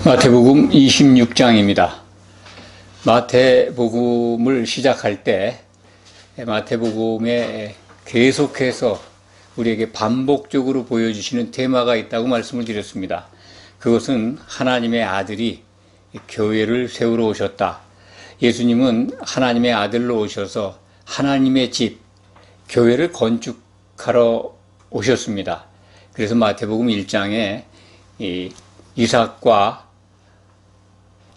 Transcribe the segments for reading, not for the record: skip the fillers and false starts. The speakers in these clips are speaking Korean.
마태복음 26장입니다. 마태복음을 시작할 때 마태복음에 계속해서 우리에게 반복적으로 보여주시는 테마가 있다고 말씀을 드렸습니다. 그것은 하나님의 아들이 교회를 세우러 오셨다. 예수님은 하나님의 아들로 오셔서 하나님의 집, 교회를 건축하러 오셨습니다. 그래서 마태복음 1장에 이삭과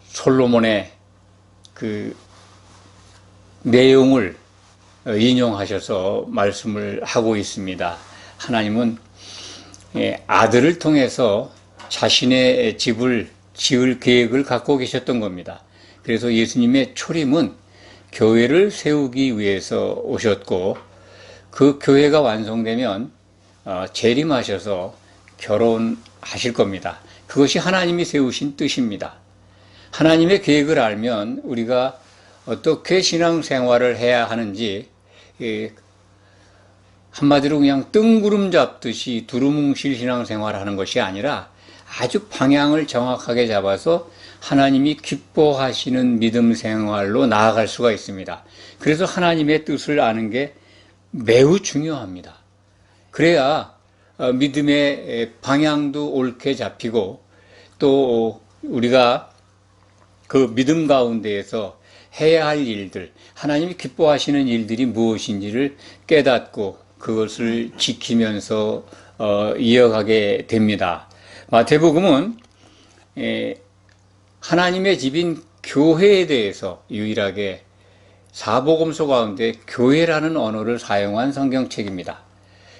솔로몬의 그 내용을 인용하셔서 말씀을 하고 있습니다. 하나님은 아들을 통해서 자신의 집을 지을 계획을 갖고 계셨던 겁니다. 그래서 예수님의 초림은 교회를 세우기 위해서 오셨고, 그 교회가 완성되면 재림하셔서 결혼하실 겁니다. 그것이 하나님이 세우신 뜻입니다. 하나님의 계획을 알면 우리가 어떻게 신앙생활을 해야 하는지, 한마디로 그냥 뜬구름 잡듯이 두루뭉실 신앙생활을 하는 것이 아니라 아주 방향을 정확하게 잡아서 하나님이 기뻐하시는 믿음 생활로 나아갈 수가 있습니다. 그래서 하나님의 뜻을 아는 게 매우 중요합니다. 그래야 믿음의 방향도 옳게 잡히고, 또 우리가 그 믿음 가운데에서 해야 할 일들, 하나님이 기뻐하시는 일들이 무엇인지를 깨닫고 그것을 지키면서 이어가게 됩니다. 마태복음은 하나님의 집인 교회에 대해서 유일하게 사복음서 가운데 교회라는 언어를 사용한 성경책입니다.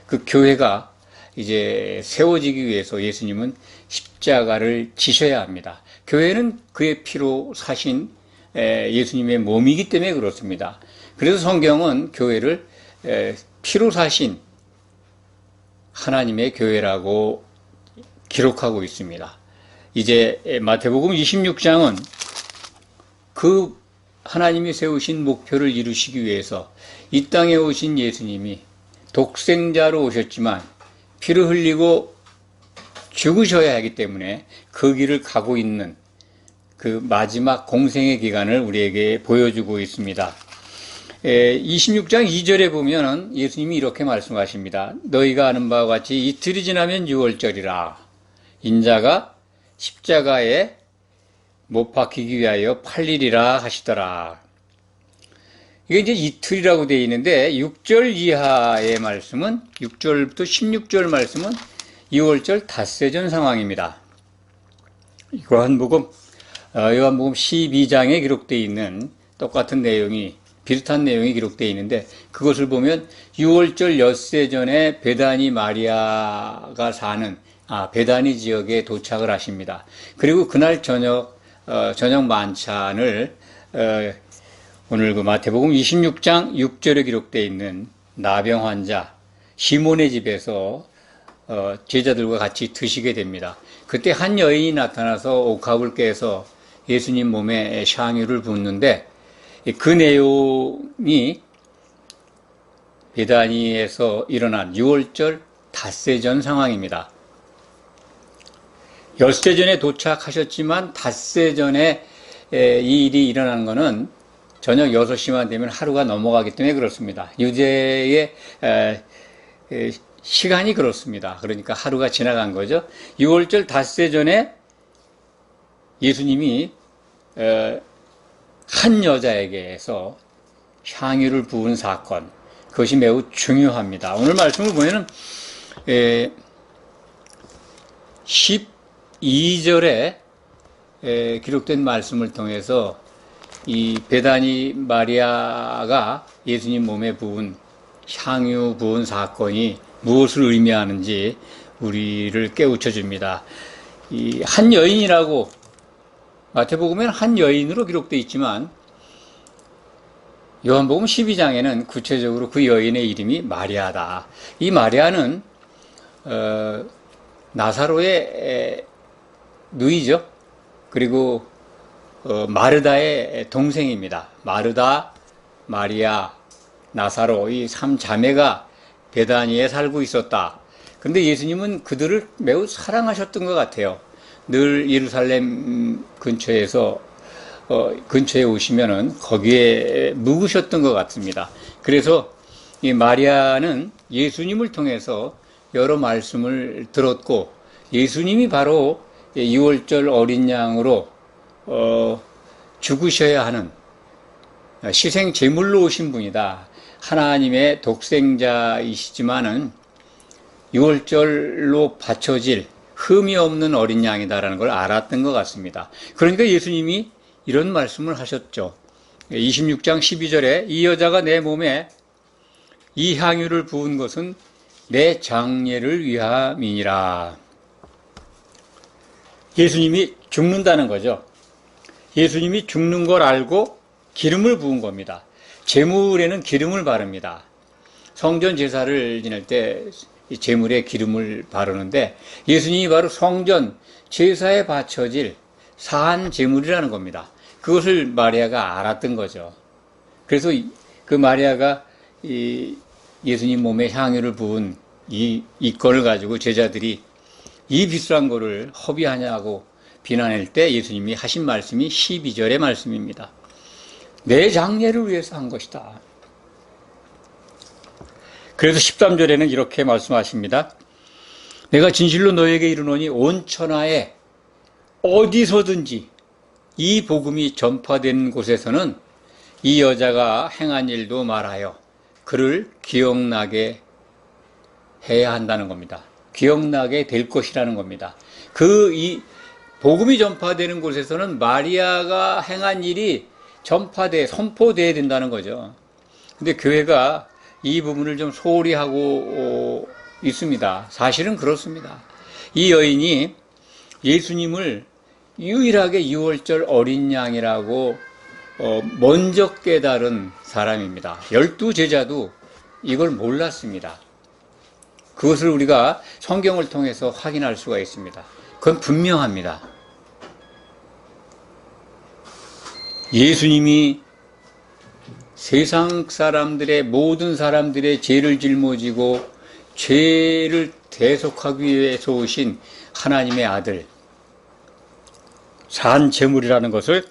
그 교회가 이제 세워지기 위해서 예수님은 십자가를 지셔야 합니다. 교회는 그의 피로 사신 예수님의 몸이기 때문에 그렇습니다. 그래서 성경은 교회를 피로 사신 하나님의 교회라고 기록하고 있습니다. 이제 마태복음 26장은 그 하나님이 세우신 목표를 이루시기 위해서 이 땅에 오신 예수님이 독생자로 오셨지만 피를 흘리고 죽으셔야 하기 때문에 그 길을 가고 있는 그 마지막 공생의 기간을 우리에게 보여주고 있습니다. 26장 2절에 보면 예수님이 이렇게 말씀하십니다. 너희가 아는 바와 같이 이틀이 지나면 유월절이라. 인자가 십자가에 못 박히기 위하여 팔리리라 하시더라. 이게 이제 이틀이라고 되어 있는데 6절 이하의 말씀은 6절부터 16절 말씀은 유월절 닷새 전 상황입니다. 요한복음 12장에 기록되어 있는 똑같은 내용이, 비슷한 내용이 기록되어 있는데, 그것을 보면 유월절 엿새 전에 베다니 마리아가 사는 베다니 지역에 도착을 하십니다. 그리고 그날 저녁 만찬을 오늘 그 마태복음 26장 6절에 기록되어 있는 나병 환자 시몬의 집에서 제자들과 같이 드시게 됩니다. 그때 한 여인이 나타나서 옥합을 깨서 예수님 몸에 샹유를 붓는데, 그 내용이 베다니에서 일어난 유월절 닷새 전 상황입니다. 엿새 전에 도착하셨지만 닷새 전에 이 일이 일어나는 것은 저녁 6시만 되면 하루가 넘어가기 때문에 그렇습니다. 유대의 시간이 그렇습니다. 그러니까 하루가 지나간 거죠. 유월절 닷새 전에 예수님이 한 여자에게서 향유를 부은 사건, 그것이 매우 중요합니다. 오늘 말씀을 보면은 12절에 기록된 말씀을 통해서 이 베다니 마리아가 예수님 몸에 부은 향유 부은 사건이 무엇을 의미하는지 우리를 깨우쳐 줍니다. 이 한 여인이라고 마태복음에는 한 여인으로 기록되어 있지만 요한복음 12장에는 구체적으로 그 여인의 이름이 마리아다. 이 마리아는 나사로의 누이죠. 그리고 마르다의 동생입니다. 마르다, 마리아, 나사로, 이 3자매가 베다니에 살고 있었다. 그런데 예수님은 그들을 매우 사랑하셨던 것 같아요. 늘 예루살렘 근처에 오시면은 거기에 묵으셨던 것 같습니다. 그래서 이 마리아는 예수님을 통해서 여러 말씀을 들었고, 예수님이 바로 6월절 어린 양으로 죽으셔야 하는 희생 제물로 오신 분이다. 하나님의 독생자이시지만은 6월절로 바쳐질 흠이 없는 어린 양이다라는 걸 알았던 것 같습니다. 그러니까 예수님이 이런 말씀을 하셨죠. 26장 12절에 이 여자가 내 몸에 이 향유를 부은 것은 내 장례를 위함이니라. 예수님이 죽는다는 거죠. 예수님이 죽는 걸 알고 기름을 부은 겁니다. 제물에는 기름을 바릅니다. 성전 제사를 지낼 때 제물에 기름을 바르는데 예수님이 바로 성전 제사에 바쳐질 사한 제물이라는 겁니다. 그것을 마리아가 알았던 거죠. 그래서 그 마리아가 예수님 몸에 향유를 부은 이 건을 가지고 제자들이 이 비싼 거를 허비하냐고 비난할 때 예수님이 하신 말씀이 12절의 말씀입니다. 내 장례를 위해서 한 것이다. 그래서 13절에는 이렇게 말씀하십니다. 내가 진실로 너에게 이르노니 온 천하에 어디서든지 이 복음이 전파된 곳에서는 이 여자가 행한 일도 말하여 그를 기억나게 해야 한다는 겁니다. 기억나게 될 것이라는 겁니다. 이 복음이 전파되는 곳에서는 마리아가 행한 일이 선포돼야 된다는 거죠. 근데 교회가 이 부분을 좀 소홀히 하고 있습니다. 사실은 그렇습니다. 이 여인이 예수님을 유일하게 6월절 어린 양이라고 먼저 깨달은 사람입니다. 12제자도 이걸 몰랐습니다. 그것을 우리가 성경을 통해서 확인할 수가 있습니다. 그건 분명합니다. 예수님이 세상 사람들의 모든 사람들의 죄를 짊어지고 죄를 대속하기 위해서 오신 하나님의 아들, 산 제물이라는 것을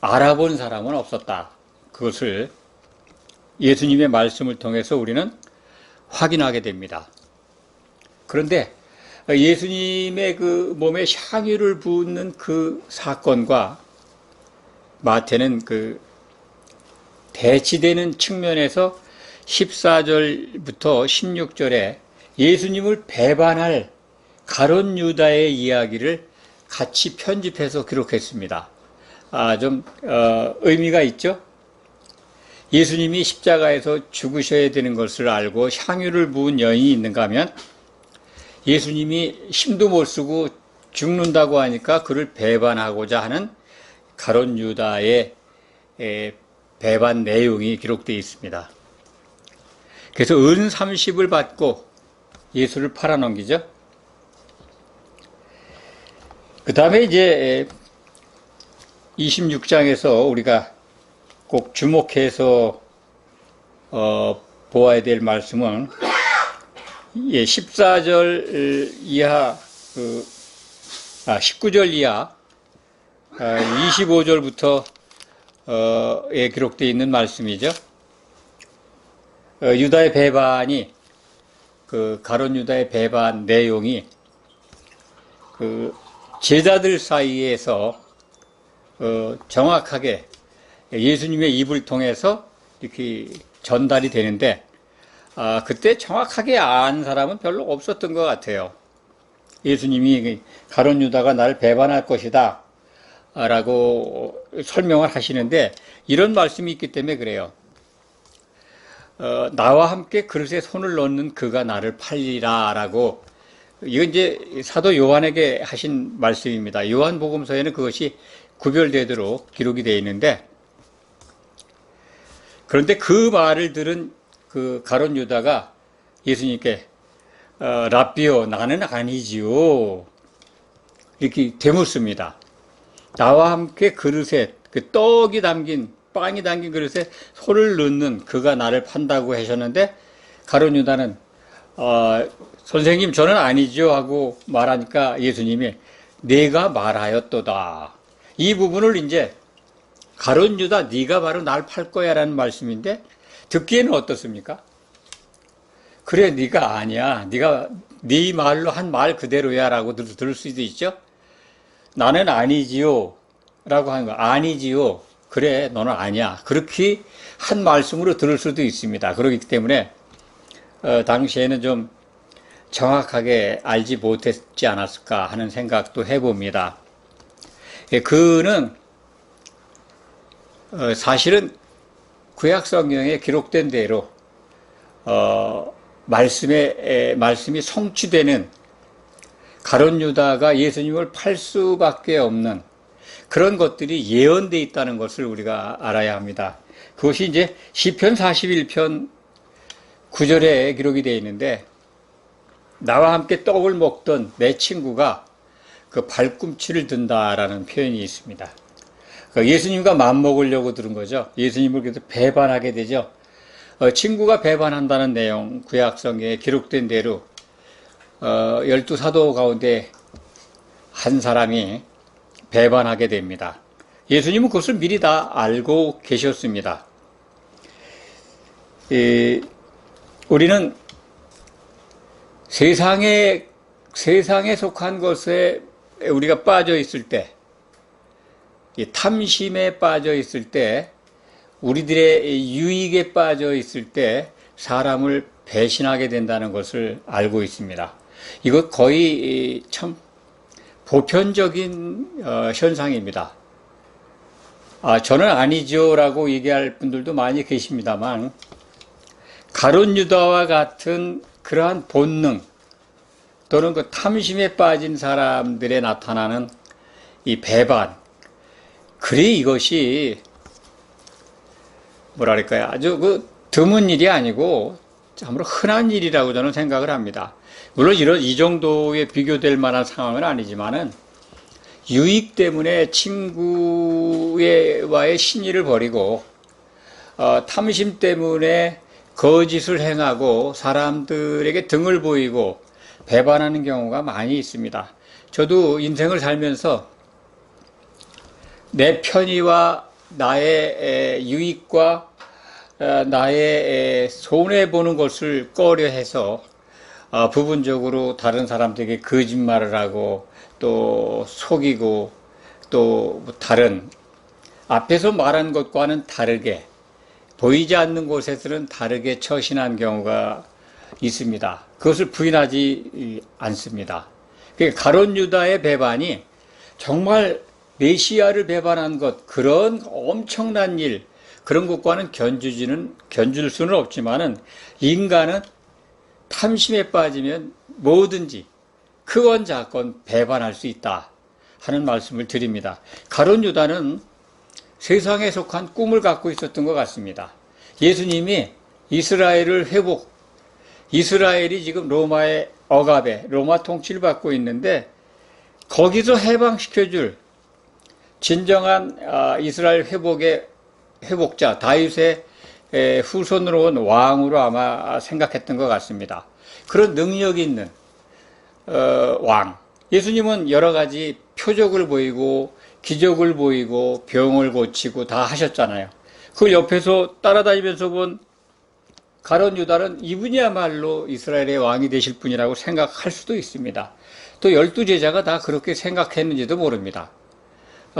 알아본 사람은 없었다. 그것을 예수님의 말씀을 통해서 우리는 확인하게 됩니다. 그런데 예수님의 그 몸에 향유를 붓는 그 사건과 마태는 그 대치되는 측면에서 14절부터 16절에 예수님을 배반할 가룟 유다의 이야기를 같이 편집해서 기록했습니다. 좀 의미가 있죠? 예수님이 십자가에서 죽으셔야 되는 것을 알고 향유를 부은 여인이 있는가 하면 예수님이 힘도 못 쓰고 죽는다고 하니까 그를 배반하고자 하는 가룟 유다의 배반 내용이 기록되어 있습니다. 그래서 은 30을 받고 예수를 팔아넘기죠. 그 다음에 이제 26장에서 우리가 꼭 주목해서 보아야 될 말씀은 14절 이하, 19절 이하, 25절부터 에 기록되어 있는 말씀이죠. 유다의 배반이 그 가룟 유다의 배반 내용이 그 제자들 사이에서 정확하게 예수님의 입을 통해서 이렇게 전달이 되는데 그때 정확하게 안 사람은 별로 없었던 것 같아요. 예수님이 가룟 유다가 나를 배반할 것이다 라고 설명을 하시는데 이런 말씀이 있기 때문에 그래요. 나와 함께 그릇에 손을 넣는 그가 나를 팔리라 라고, 이건 이제 사도 요한에게 하신 말씀입니다. 요한복음서에는 그것이 구별되도록 기록이 되어 있는데, 그런데 그 말을 들은 그 가룟 유다가 예수님께 랍비요 나는 아니지요 이렇게 되묻습니다. 나와 함께 그릇에 그 떡이 담긴 빵이 담긴 그릇에 손을 넣는 그가 나를 판다고 하셨는데 가룟 유다는 선생님 저는 아니죠 하고 말하니까 예수님이 내가 말하였도다. 이 부분을 이제 가룟 유다 네가 바로 날 팔 거야 라는 말씀인데 듣기에는 어떻습니까? 그래 네가 아니야. 네가 네 말로 한 말 그대로야 라고 들을 수도 있죠. 나는 아니지요 라고 하는 거. 아니지요. 그래 너는 아니야. 그렇게 한 말씀으로 들을 수도 있습니다. 그렇기 때문에 당시에는 좀 정확하게 알지 못했지 않았을까 하는 생각도 해봅니다. 그는 사실은 구약 성경에 기록된 대로 말씀이 성취되는 가룟 유다가 예수님을 팔 수밖에 없는 그런 것들이 예언되어 있다는 것을 우리가 알아야 합니다. 그것이 이제 시편 41편 9절에 기록이 되어 있는데 나와 함께 떡을 먹던 내 친구가 그 발꿈치를 든다라는 표현이 있습니다. 예수님과 맘먹으려고 들은 거죠. 예수님을 그래서 배반하게 되죠. 친구가 배반한다는 내용 구약성경에 기록된 대로 12사도 가운데 한 사람이 배반하게 됩니다. 예수님은 그것을 미리 다 알고 계셨습니다. 우리는 세상에 속한 것에 우리가 빠져 있을 때, 탐심에 빠져 있을 때, 우리들의 유익에 빠져 있을 때 사람을 배신하게 된다는 것을 알고 있습니다. 이것 거의 참 보편적인 현상입니다. 저는 아니죠 라고 얘기할 분들도 많이 계십니다만 가룟 유다와 같은 그러한 본능 또는 그 탐심에 빠진 사람들에 나타나는 이 배반, 그래 이것이 뭐랄까요, 아주 드문 일이 아니고 참으로 흔한 일이라고 저는 생각을 합니다. 물론 이 정도에 비교될 만한 상황은 아니지만은 유익 때문에 친구와의 신의를 버리고 탐심 때문에 거짓을 행하고 사람들에게 등을 보이고 배반하는 경우가 많이 있습니다. 저도 인생을 살면서 내 편의와 나의 유익과 나의 손해보는 것을 꺼려해서 부분적으로 다른 사람들에게 거짓말을 하고 또 속이고 또 다른 앞에서 말한 것과는 다르게 보이지 않는 곳에서는 다르게 처신한 경우가 있습니다. 그것을 부인하지 않습니다. 가룟 유다의 배반이 정말 메시아를 배반한 것, 그런 엄청난 일, 그런 것과는 견줄 수는 없지만은 인간은 탐심에 빠지면 뭐든지 크건 작건 배반할 수 있다 하는 말씀을 드립니다. 가룟 유다는 세상에 속한 꿈을 갖고 있었던 것 같습니다. 예수님이 이스라엘이 지금 로마의 억압에 로마 통치를 받고 있는데 거기서 해방시켜줄 진정한 이스라엘 회복자 다윗의 후손으로 온 왕으로 아마 생각했던 것 같습니다. 그런 능력이 있는 왕. 예수님은 여러 가지 표적을 보이고 기적을 보이고 병을 고치고 다 하셨잖아요. 그걸 옆에서 따라다니면서 본 가룟 유다는 이분이야말로 이스라엘의 왕이 되실 분이라고 생각할 수도 있습니다. 또 12제자가 다 그렇게 생각했는지도 모릅니다.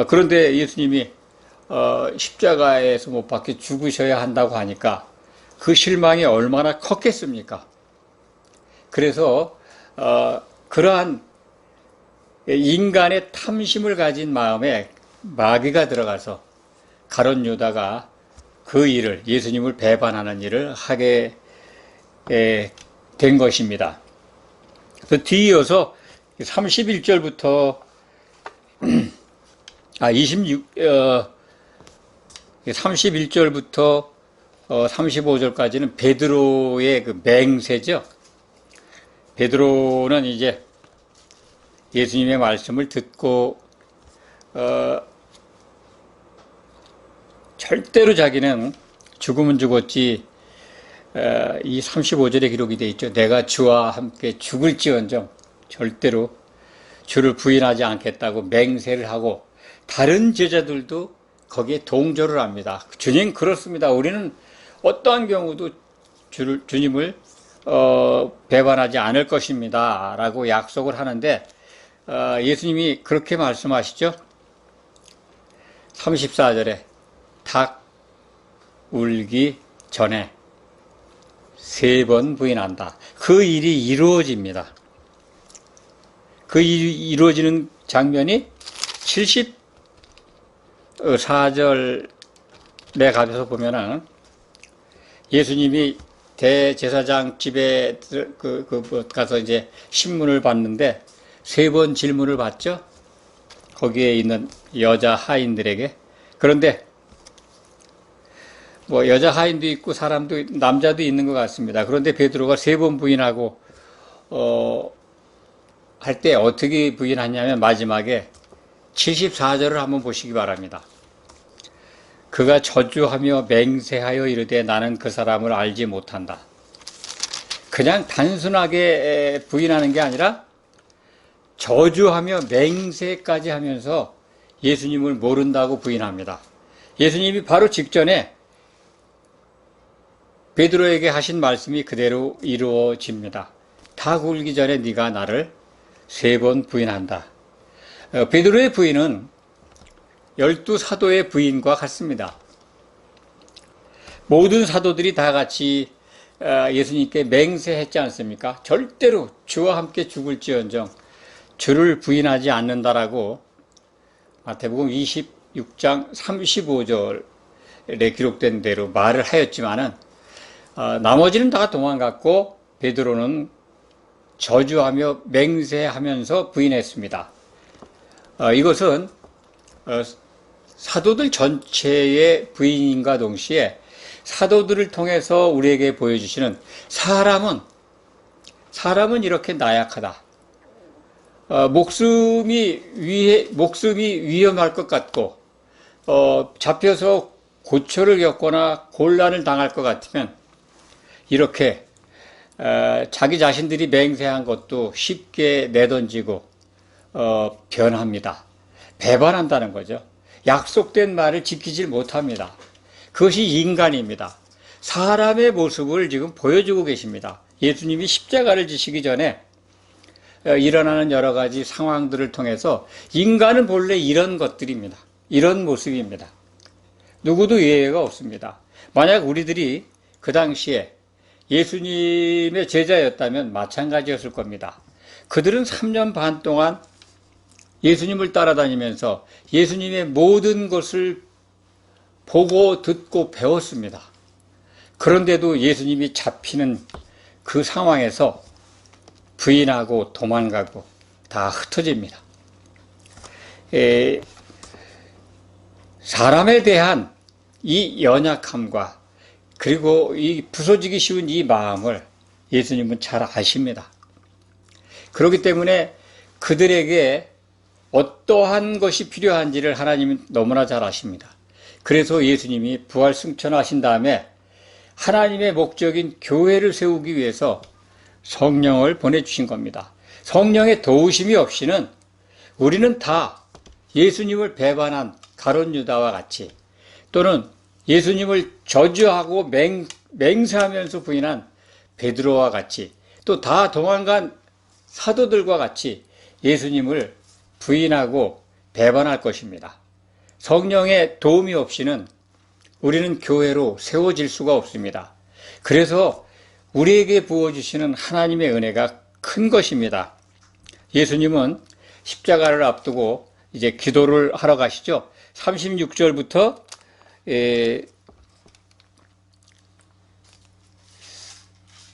그런데 예수님이 십자가에서 못 박혀 죽으셔야 한다고 하니까 그 실망이 얼마나 컸겠습니까? 그래서 그러한 인간의 탐심을 가진 마음에 마귀가 들어가서 가룟 유다가 그 일을, 예수님을 배반하는 일을 하게 된 것입니다. 그래서 뒤이어서 31절부터 31절부터 35절까지는 베드로의 그 맹세죠. 베드로는 이제 예수님의 말씀을 듣고 절대로 자기는 죽으면 죽었지, 이 35절에 기록이 되어 있죠. 내가 주와 함께 죽을지언정 절대로 주를 부인하지 않겠다고 맹세를 하고 다른 제자들도 거기에 동조를 합니다. 주님 그렇습니다. 우리는 어떠한 경우도 주님을 배반하지 않을 것입니다. 라고 약속을 하는데 예수님이 그렇게 말씀하시죠. 34절에 닭 울기 전에 3번 부인한다. 그 일이 이루어집니다. 그 일이 이루어지는 장면이 74절에 가서 보면은 예수님이 대제사장 집에 가서 이제 신문을 받는데 3번 질문을 받죠. 거기에 있는 여자 하인들에게. 그런데 뭐 여자 하인도 있고 사람도 남자도 있는 것 같습니다. 그런데 베드로가 3번 부인하고 할 때 어떻게 부인하냐면 마지막에 74절을 한번 보시기 바랍니다. 그가 저주하며 맹세하여 이르되 나는 그 사람을 알지 못한다. 그냥 단순하게 부인하는 게 아니라 저주하며 맹세까지 하면서 예수님을 모른다고 부인합니다. 예수님이 바로 직전에 베드로에게 하신 말씀이 그대로 이루어집니다. 닭 울기 전에 네가 나를 3번 부인한다. 베드로의 부인은 12사도의 부인과 같습니다. 모든 사도들이 다 같이 예수님께 맹세했지 않습니까? 절대로 주와 함께 죽을지언정 주를 부인하지 않는다라고 마태복음 26장 35절에 기록된 대로 말을 하였지만은 나머지는 다 도망갔고 베드로는 저주하며 맹세하면서 부인했습니다. 이것은 사도들 전체의 부인과 동시에 사도들을 통해서 우리에게 보여주시는 사람은 이렇게 나약하다. 목숨이 위험할 것 같고 잡혀서 고초를 겪거나 곤란을 당할 것 같으면 이렇게 자기 자신들이 맹세한 것도 쉽게 내던지고 변합니다. 배반한다는 거죠. 약속된 말을 지키질 못합니다. 그것이 인간입니다. 사람의 모습을 지금 보여주고 계십니다. 예수님이 십자가를 지시기 전에 일어나는 여러 가지 상황들을 통해서 인간은 본래 이런 것들입니다. 이런 모습입니다. 누구도 예외가 없습니다. 만약 우리들이 그 당시에 예수님의 제자였다면 마찬가지였을 겁니다. 그들은 3년 반 동안 예수님을 따라다니면서 예수님의 모든 것을 보고 듣고 배웠습니다. 그런데도 예수님이 잡히는 그 상황에서 부인하고 도망가고 다 흩어집니다. 사람에 대한 이 연약함과 그리고 이 부서지기 쉬운 이 마음을 예수님은 잘 아십니다. 그렇기 때문에 그들에게 어떠한 것이 필요한지를 하나님은 너무나 잘 아십니다. 그래서 예수님이 부활 승천하신 다음에 하나님의 목적인 교회를 세우기 위해서 성령을 보내주신 겁니다. 성령의 도우심이 없이는 우리는 다 예수님을 배반한 가룟 유다와 같이 또는 예수님을 저주하고 맹세하면서 부인한 베드로와 같이 또 다 도망간 사도들과 같이 예수님을 부인하고 배반할 것입니다. 성령의 도움이 없이는 우리는 교회로 세워질 수가 없습니다. 그래서 우리에게 부어주시는 하나님의 은혜가 큰 것입니다. 예수님은 십자가를 앞두고 이제 기도를 하러 가시죠. 36절부터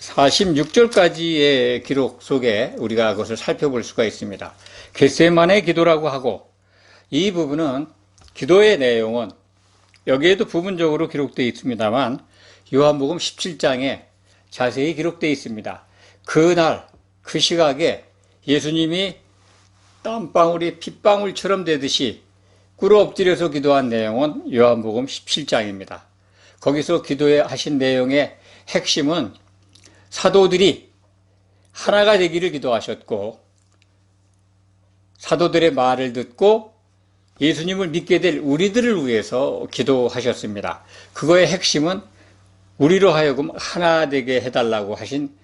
46절까지의 기록 속에 우리가 그것을 살펴볼 수가 있습니다. 겟세마네 기도라고 하고 이 부분은 기도의 내용은 여기에도 부분적으로 기록되어 있습니다만 요한복음 17장에 자세히 기록되어 있습니다. 그날 그 시각에 예수님이 땀방울이 핏방울처럼 되듯이 꿇어 엎드려서 기도한 내용은 요한복음 17장입니다. 거기서 기도하신 내용의 핵심은 사도들이 하나가 되기를 기도하셨고 사도들의 말을 듣고 예수님을 믿게 될 우리들을 위해서 기도하셨습니다. 그거의 핵심은 우리로 하여금 하나 되게 해달라고 하신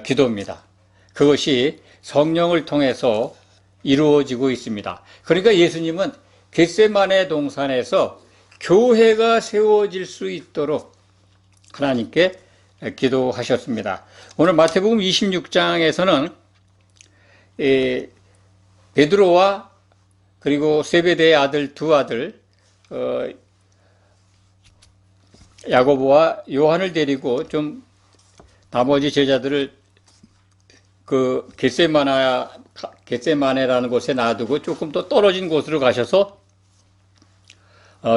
기도입니다. 그것이 성령을 통해서 이루어지고 있습니다. 그러니까 예수님은 겟세마네 동산에서 교회가 세워질 수 있도록 하나님께 기도하셨습니다. 오늘 마태복음 26장에서는 베드로와 그리고 세베대의 아들 두 아들 야고보와 요한을 데리고 좀 나머지 제자들을 그 겟세마네라는 곳에 놔두고 조금 더 떨어진 곳으로 가셔서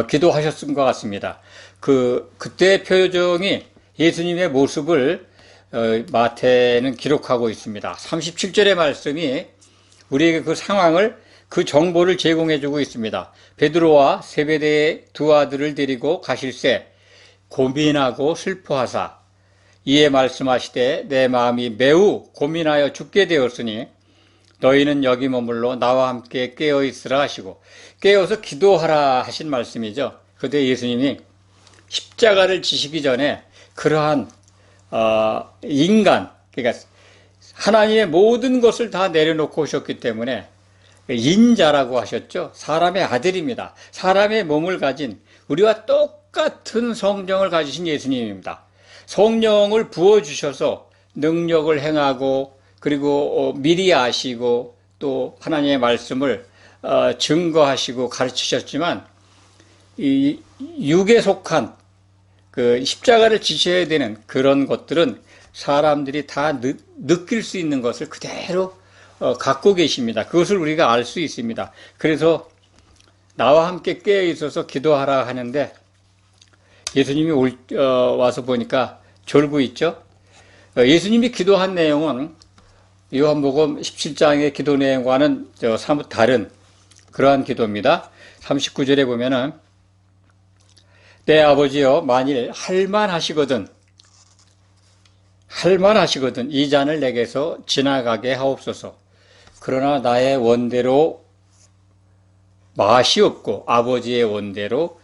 기도하셨던 것 같습니다. 그때 표정이 예수님의 모습을 마태는 기록하고 있습니다. 37절의 말씀이 우리에게 그 상황을, 그 정보를 제공해주고 있습니다. 베드로와 세베대의 두 아들을 데리고 가실새 고민하고 슬퍼하사 이에 말씀하시되 내 마음이 매우 고민하여 죽게 되었으니 너희는 여기 머물러 나와 함께 깨어있으라 하시고, 깨어서 기도하라 하신 말씀이죠. 그때 예수님이 십자가를 지시기 전에 그러한 인간, 그러니까 하나님의 모든 것을 다 내려놓고 오셨기 때문에 인자라고 하셨죠. 사람의 아들입니다. 사람의 몸을 가진 우리와 똑같은 성령을 가지신 예수님입니다. 성령을 부어주셔서 능력을 행하고, 그리고 미리 아시고 또 하나님의 말씀을 증거하시고 가르치셨지만, 이 육에 속한 그 십자가를 지셔야 되는 그런 것들은 사람들이 다 느낄 수 있는 것을 그대로 갖고 계십니다. 그것을 우리가 알 수 있습니다. 그래서 나와 함께 깨어 있어서 기도하라 하는데 예수님이 와서 보니까 졸고 있죠. 예수님이 기도한 내용은 요한복음 17장의 기도 내용과는 사뭇 다른 그러한 기도입니다. 39절에 보면은 내 아버지여 만일 할만하시거든 이 잔을 내게서 지나가게 하옵소서. 그러나 나의 원대로 맛이 없고 아버지의 원대로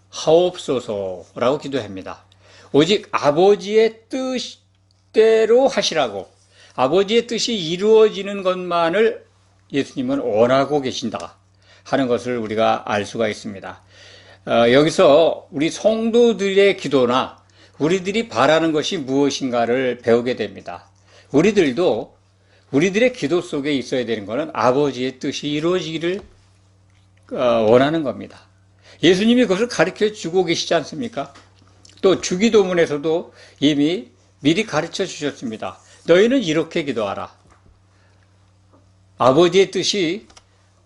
하옵소서라고 기도합니다. 오직 아버지의 뜻대로 하시라고, 아버지의 뜻이 이루어지는 것만을 예수님은 원하고 계신다 하는 것을 우리가 알 수가 있습니다. 여기서 우리 성도들의 기도나 우리들이 바라는 것이 무엇인가를 배우게 됩니다. 우리들도 우리들의 기도 속에 있어야 되는 것은 아버지의 뜻이 이루어지기를 원하는 겁니다. 예수님이 그것을 가르쳐 주고 계시지 않습니까? 또 주기도문에서도 이미 미리 가르쳐 주셨습니다. 너희는 이렇게 기도하라. 아버지의 뜻이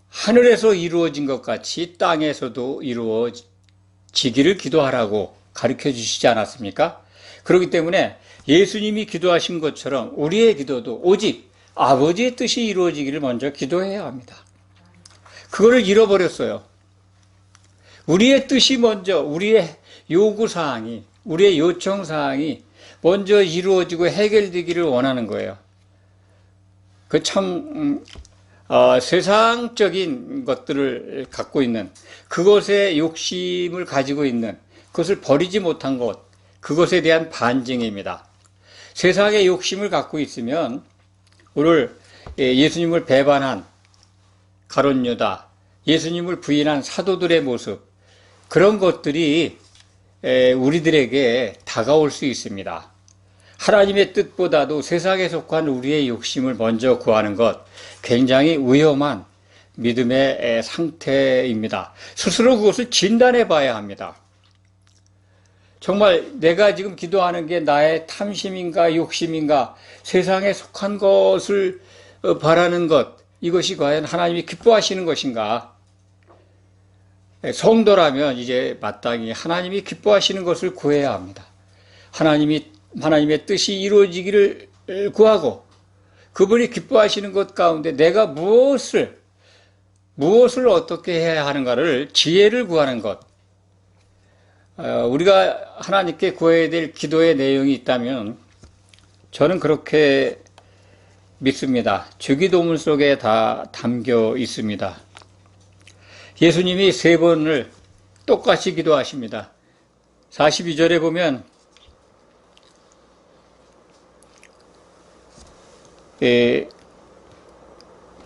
하늘에서 이루어진 것 같이 땅에서도 이루어지기를 기도하라고 가르쳐 주시지 않았습니까? 그렇기 때문에 예수님이 기도하신 것처럼 우리의 기도도 오직 아버지의 뜻이 이루어지기를 먼저 기도해야 합니다. 그거를 잃어버렸어요. 우리의 뜻이 먼저, 우리의 요구사항이, 우리의 요청사항이 먼저 이루어지고 해결되기를 원하는 거예요. 그 참 세상적인 것들을 갖고 있는, 그것에 욕심을 가지고 있는, 그것을 버리지 못한 것, 그것에 대한 반증입니다. 세상의 욕심을 갖고 있으면 오늘 예수님을 배반한 가룟 유다, 예수님을 부인한 사도들의 모습, 그런 것들이 우리들에게 다가올 수 있습니다. 하나님의 뜻보다도 세상에 속한 우리의 욕심을 먼저 구하는 것, 굉장히 위험한 믿음의 상태입니다. 스스로 그것을 진단해 봐야 합니다. 정말 내가 지금 기도하는 게 나의 탐심인가 욕심인가, 세상에 속한 것을 바라는 것, 이것이 과연 하나님이 기뻐하시는 것인가? 성도라면 이제 마땅히 하나님이 기뻐하시는 것을 구해야 합니다. 하나님의 뜻이 이루어지기를 구하고, 그분이 기뻐하시는 것 가운데 내가 무엇을 어떻게 해야 하는가를 지혜를 구하는 것. 우리가 하나님께 구해야 될 기도의 내용이 있다면 저는 그렇게 믿습니다. 주기도문 속에 다 담겨 있습니다. 예수님이 3번을 똑같이 기도하십니다. 42절에 보면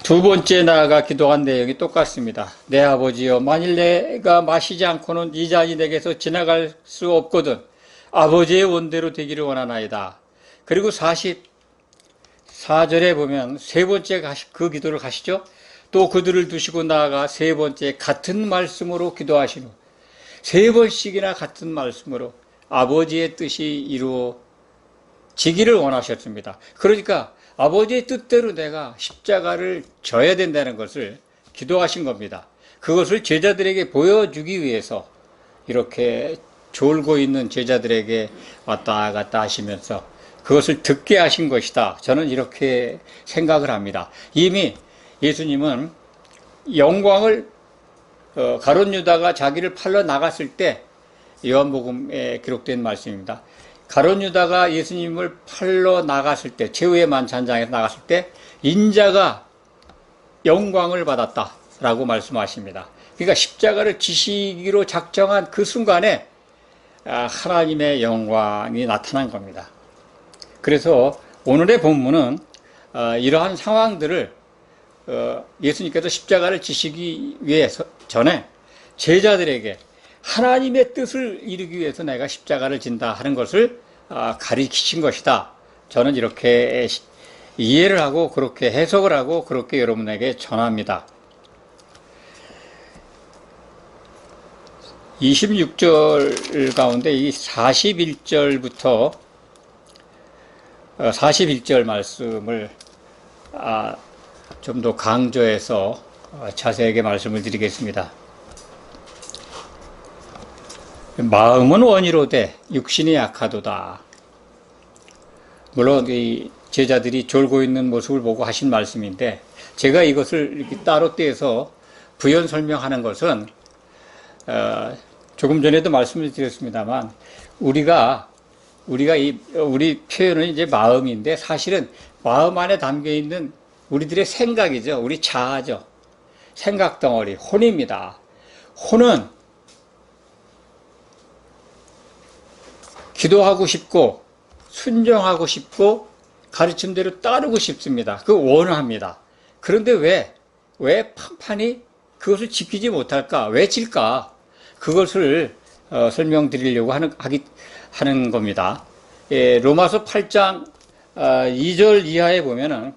두 번째 나아가 기도한 내용이 똑같습니다. 내 아버지여, 만일 내가 마시지 않고는 이 잔이 내게서 지나갈 수 없거든 아버지의 원대로 되기를 원하나이다. 그리고 44절에 보면 3번째 그 기도를 하시죠. 또 그들을 두시고 나아가 3번째 같은 말씀으로 기도하시노. 3번씩이나 같은 말씀으로 아버지의 뜻이 이루어지기를 원하셨습니다. 그러니까 아버지의 뜻대로 내가 십자가를 져야 된다는 것을 기도하신 겁니다. 그것을 제자들에게 보여주기 위해서 이렇게 졸고 있는 제자들에게 왔다 갔다 하시면서 그것을 듣게 하신 것이다. 저는 이렇게 생각을 합니다. 이미 예수님은 영광을 가룟 유다가 자기를 팔러 나갔을 때, 요한복음에 기록된 말씀입니다. 가룟 유다가 예수님을 팔러 나갔을 때, 최후의 만찬장에서 나갔을 때 인자가 영광을 받았다라고 말씀하십니다. 그러니까 십자가를 지시기로 작정한 그 순간에 하나님의 영광이 나타난 겁니다. 그래서 오늘의 본문은 이러한 상황들을 예수님께서 십자가를 지시기 위해서 전에 제자들에게 하나님의 뜻을 이루기 위해서 내가 십자가를 진다 하는 것을 가리키신 것이다. 저는 이렇게 이해를 하고 그렇게 해석을 하고 그렇게 여러분에게 전합니다. 26절 가운데 이 41절부터 41절 말씀을 좀 더 강조해서 자세하게 말씀을 드리겠습니다. 마음은 원이로되 육신이 약하도다. 물론 이 제자들이 졸고 있는 모습을 보고 하신 말씀인데, 제가 이것을 이렇게 따로 떼서 부연 설명하는 것은 조금 전에도 말씀을 드렸습니다만, 우리 표현은 이제 마음인데, 사실은 마음 안에 담겨 있는 우리들의 생각이죠. 우리 자아죠. 생각 덩어리, 혼입니다. 혼은 기도하고 싶고 순종하고 싶고 가르침대로 따르고 싶습니다. 그 원합니다. 그런데 왜 판판이 그것을 지키지 못할까? 왜 질까? 그것을 설명드리려고 하는 겁니다. 로마서 8장 2절 이하에 보면은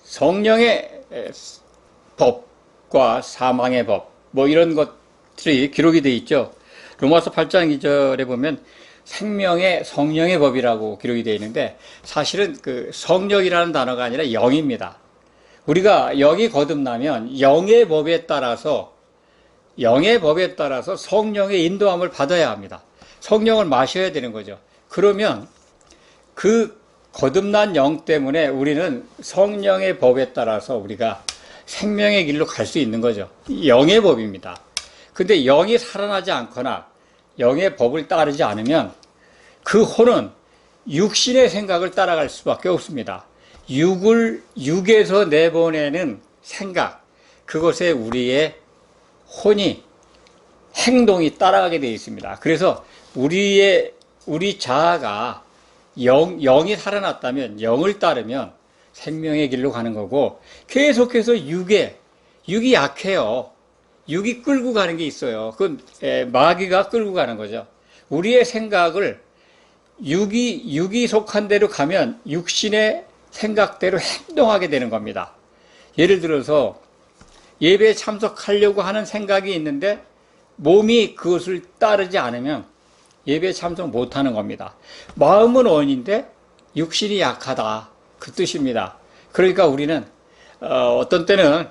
성령의 법과 사망의 법, 뭐 이런 것들이 기록이 되어 있죠. 로마서 8장 2절에 보면 생명의 성령의 법이라고 기록이 되어 있는데, 사실은 그 성령이라는 단어가 아니라 영입니다. 우리가 영이 거듭나면 영의 법에 따라서 성령의 인도함을 받아야 합니다. 성령을 마셔야 되는 거죠. 그러면 그 거듭난 영 때문에 우리는 성령의 법에 따라서 우리가 생명의 길로 갈 수 있는 거죠. 영의 법입니다. 근데 영이 살아나지 않거나 영의 법을 따르지 않으면 그 혼은 육신의 생각을 따라갈 수밖에 없습니다. 육에서 내보내는 생각, 그것에 우리의 혼이, 행동이 따라가게 되어 있습니다. 그래서 우리 자아가 영이 살아났다면, 영을 따르면 생명의 길로 가는 거고, 계속해서 육이 약해요. 육이 끌고 가는 게 있어요. 그 마귀가 끌고 가는 거죠. 우리의 생각을 육이 속한 대로 가면 육신의 생각대로 행동하게 되는 겁니다. 예를 들어서 예배에 참석하려고 하는 생각이 있는데 몸이 그것을 따르지 않으면 예배에 참석 못하는 겁니다. 마음은 원인데 육신이 약하다, 그 뜻입니다. 그러니까 우리는 어떤 때는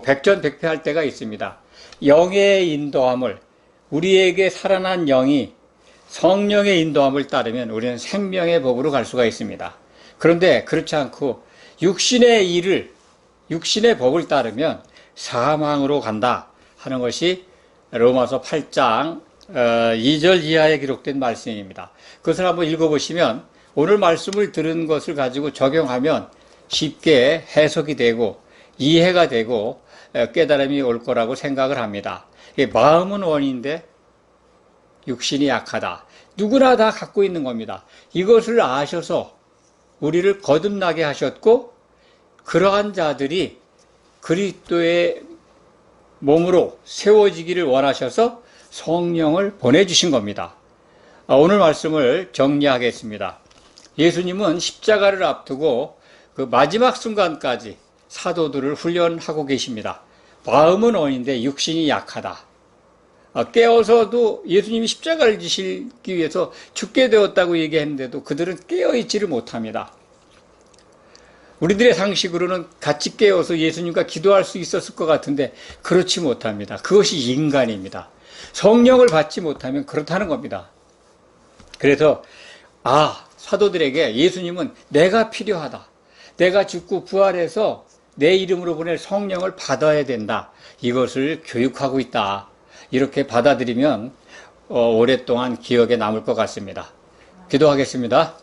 백전백패할 때가 있습니다. 영의 인도함을, 우리에게 살아난 영이 성령의 인도함을 따르면 우리는 생명의 법으로 갈 수가 있습니다. 그런데 그렇지 않고 육신의 법을 따르면 사망으로 간다 하는 것이 로마서 8장 2절 이하에 기록된 말씀입니다. 그것을 한번 읽어보시면 오늘 말씀을 들은 것을 가지고 적용하면 쉽게 해석이 되고 이해가 되고 깨달음이 올 거라고 생각을 합니다. 마음은 원인데 육신이 약하다. 누구나 다 갖고 있는 겁니다. 이것을 아셔서 우리를 거듭나게 하셨고 그러한 자들이 그리스도의 몸으로 세워지기를 원하셔서 성령을 보내주신 겁니다. 오늘 말씀을 정리하겠습니다. 예수님은 십자가를 앞두고 그 마지막 순간까지 사도들을 훈련하고 계십니다. 마음은 원인데 육신이 약하다. 깨어서도 예수님이 십자가를 지시기 위해서 죽게 되었다고 얘기했는데도 그들은 깨어있지를 못합니다. 우리들의 상식으로는 같이 깨어서 예수님과 기도할 수 있었을 것 같은데 그렇지 못합니다. 그것이 인간입니다. 성령을 받지 못하면 그렇다는 겁니다. 그래서 사도들에게 예수님은 내가 필요하다. 내가 죽고 부활해서 내 이름으로 보낼 성령을 받아야 된다. 이것을 교육하고 있다. 이렇게 받아들이면 오랫동안 기억에 남을 것 같습니다. 기도하겠습니다.